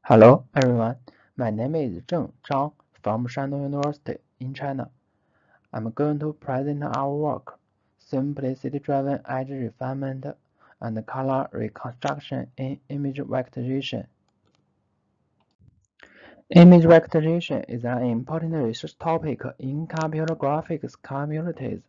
Hello everyone, my name is Zheng Zhang from Shandong University in China. I'm going to present our work, Simplicity-Driven Edge Refinement and Color Reconstruction in Image Vectorization. Image vectorization is an important research topic in computer graphics communities.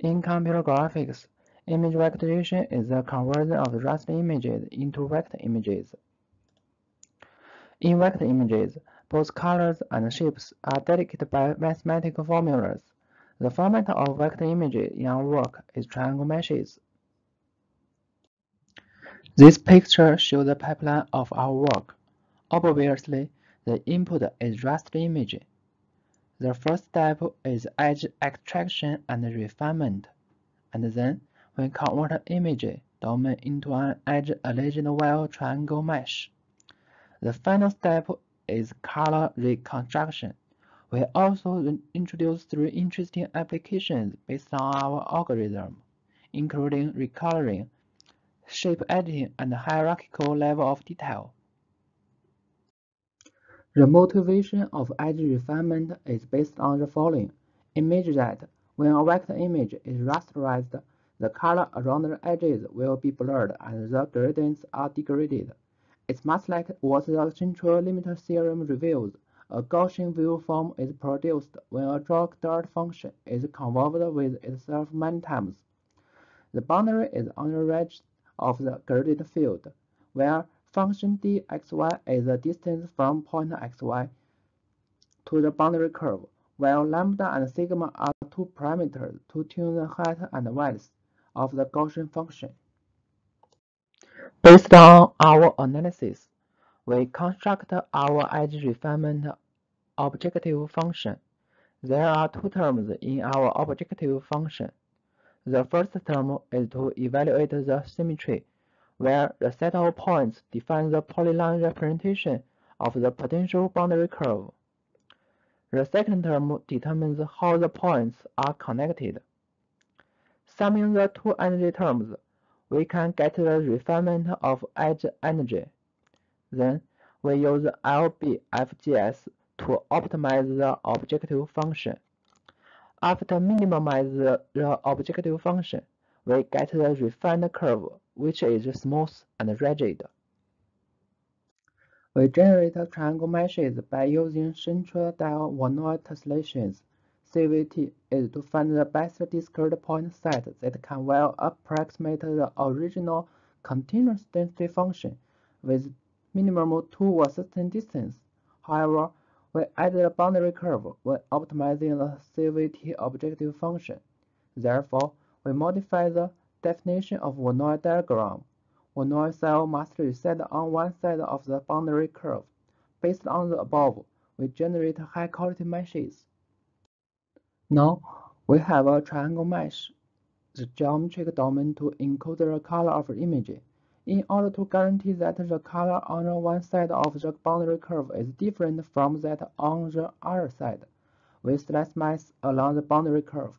In computer graphics, image vectorization is the conversion of raster images into vector images. In vector images, both colors and shapes are dedicated by mathematical formulas. The format of vector images in our work is triangle meshes. This picture shows the pipeline of our work. Obviously, the input is raster image. The first step is edge extraction and refinement, and then we convert image domain into an edge-aligned wire triangle mesh. The final step is color reconstruction. We also introduce three interesting applications based on our algorithm, including recoloring, shape editing, and hierarchical level of detail. The motivation of edge refinement is based on the following. Imagine that when a vector image is rasterized, the color around the edges will be blurred and the gradients are degraded. It's much like what the central limit theorem reveals. A Gaussian waveform is produced when a drag-dart function is convolved with itself many times. The boundary is on the edge of the graded field, where function dxy is the distance from point xy to the boundary curve, while lambda and sigma are two parameters to tune the height and width of the Gaussian function. Based on our analysis, we construct our edge refinement objective function. There are two terms in our objective function. The first term is to evaluate the symmetry, where the set of points defines the polyline representation of the potential boundary curve. The second term determines how the points are connected. Summing the two energy terms, we can get the refinement of edge energy. Then, we use LBFGS to optimize the objective function. After minimizing the objective function, we get the refined curve, which is smooth and rigid. We generate triangle meshes by using central diagonal tessellations. CVT is to find the best discrete point set that can well approximate the original continuous density function with minimum two Wasserstein distance. However, we add the boundary curve when optimizing the CVT objective function. Therefore, we modify the definition of Voronoi diagram. Voronoi cell must reside on one side of the boundary curve. Based on the above, we generate high-quality meshes. Now, we have a triangle mesh, the geometric domain to encode the color of the image. In order to guarantee that the color on one side of the boundary curve is different from that on the other side, we slice mask along the boundary curve.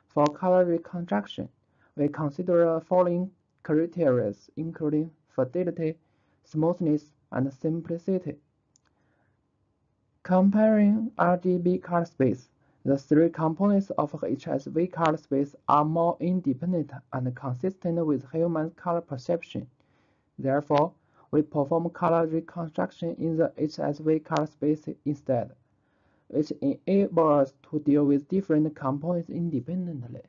For color reconstruction, we consider the following criteria, including fidelity, smoothness, and simplicity. Comparing RGB color space, the three components of HSV color space are more independent and consistent with human color perception. Therefore, we perform color reconstruction in the HSV color space instead, which enables us to deal with different components independently.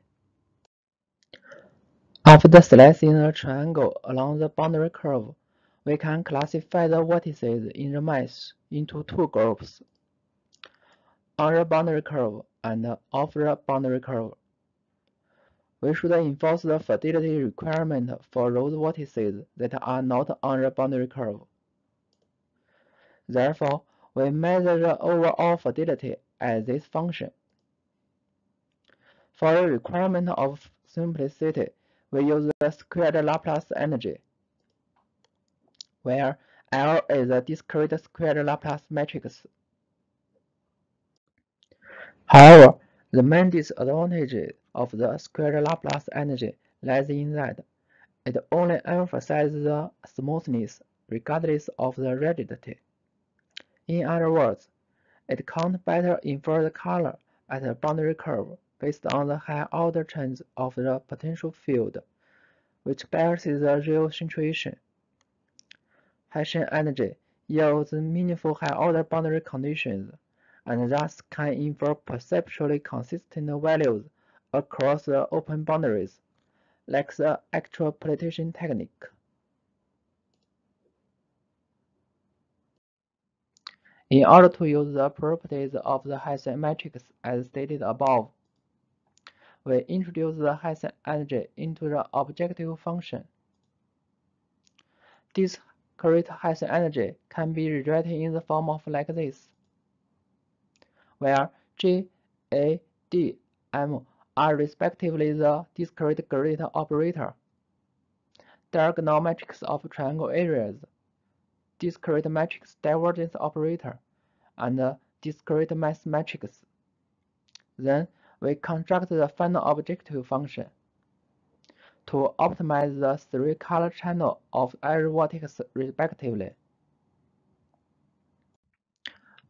After slicing a triangle along the boundary curve, we can classify the vertices in the mesh into two groups, on the boundary curve and off the boundary curve. We should enforce the fidelity requirement for those vertices that are not on the boundary curve. Therefore, we measure the overall fidelity as this function. For the requirement of simplicity, we use the squared Laplace energy, where L is a discrete squared Laplace matrix. However, the main disadvantage of the squared Laplace energy lies in that it only emphasizes the smoothness regardless of the rigidity. In other words, it can't better infer the color at a boundary curve based on the high-order change of the potential field, which biases the real situation. Hessian energy yields meaningful high-order boundary conditions, and thus can infer perceptually consistent values across the open boundaries, like the extrapolation technique. In order to use the properties of the Hessian matrix as stated above, we introduce the Hessian energy into the objective function. Discrete Hessian energy can be rewritten in the form of like this, where J, A, D, M are respectively the discrete gradient operator, diagonal matrix of triangle areas, discrete matrix divergence operator, and discrete mass matrix. Then we construct the final objective function to optimize the three color channels of every vertex respectively.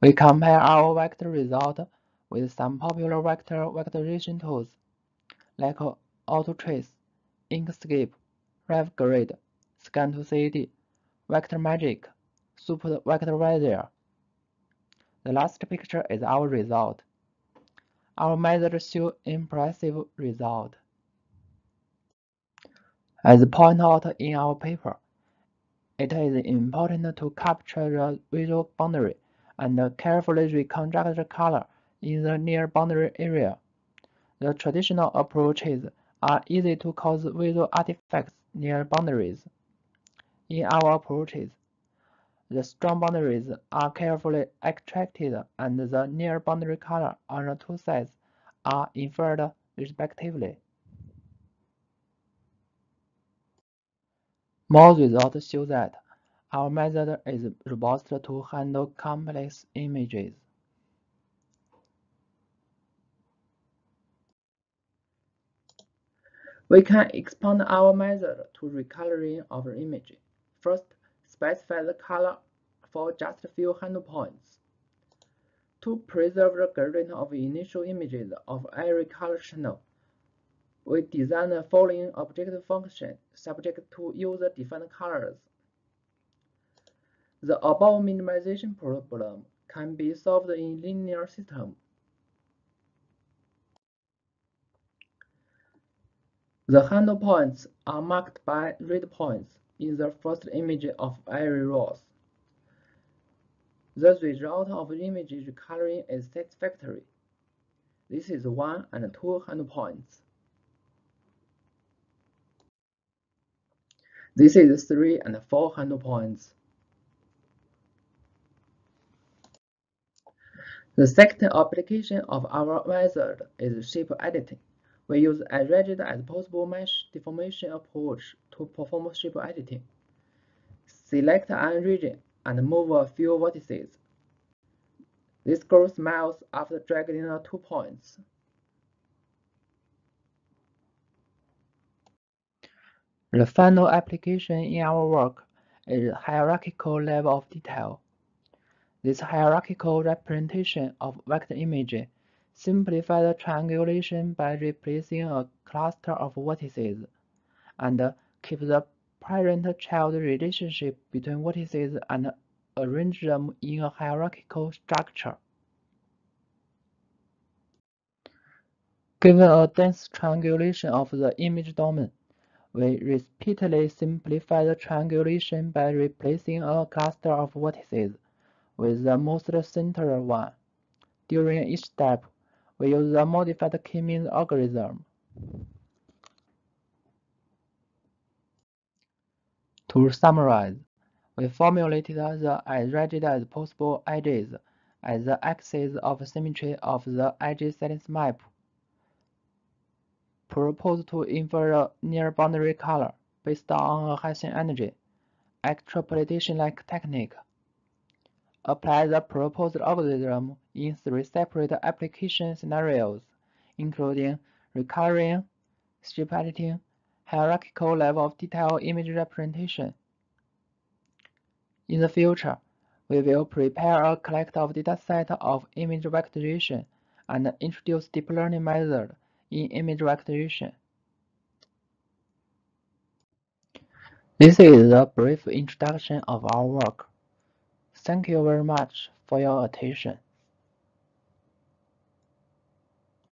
We compare our vector result with some popular vectorization tools like AutoTrace, Inkscape, RevGrid, Scan2CD, VectorMagick, SuperVectorizer. The last picture is our result. Our methods show impressive result. As pointed out in our paper, it is important to capture the visual boundary and carefully reconstruct the color in the near boundary area. The traditional approaches are easy to cause visual artifacts near boundaries. In our approaches, the strong boundaries are carefully extracted and the near boundary color on the two sides are inferred respectively. More results show that our method is robust to handle complex images. We can expand our method to recoloring of the image. First, specify the color for just a few handle points. To preserve the gradient of initial images of every color channel, we design the following objective function subject to user-defined colors. The above minimization problem can be solved in linear system. The handle points are marked by red points in the first image of every rows. The result of image recoloring is satisfactory. This is 1 and 2 handle points. This is 3 and 4 handle points. The second application of our method is shape editing. We use as rigid as possible mesh deformation approach to perform shape editing. Select an region and move a few vertices. This goes miles after dragging the 2 points. The final application in our work is hierarchical level of detail. This hierarchical representation of vector image simplifies the triangulation by replacing a cluster of vertices, and keeps the parent-child relationship between vertices and arrange them in a hierarchical structure. Given a dense triangulation of the image domain, we repeatedly simplify the triangulation by replacing a cluster of vertices with the most central one. During each step, we use the modified k-means algorithm. To summarize, we formulated the as rigid as possible edges as the axis of symmetry of the edge settings map. Propose to infer a near boundary color based on a Hessian energy extrapolation-like technique. Apply the proposed algorithm in 3 separate application scenarios, including recoloring, shape editing, hierarchical level of detail image representation. In the future, we will prepare a collective dataset of image vectorization and introduce deep learning method in image vectorization. This is a brief introduction of our work. Thank you very much for your attention.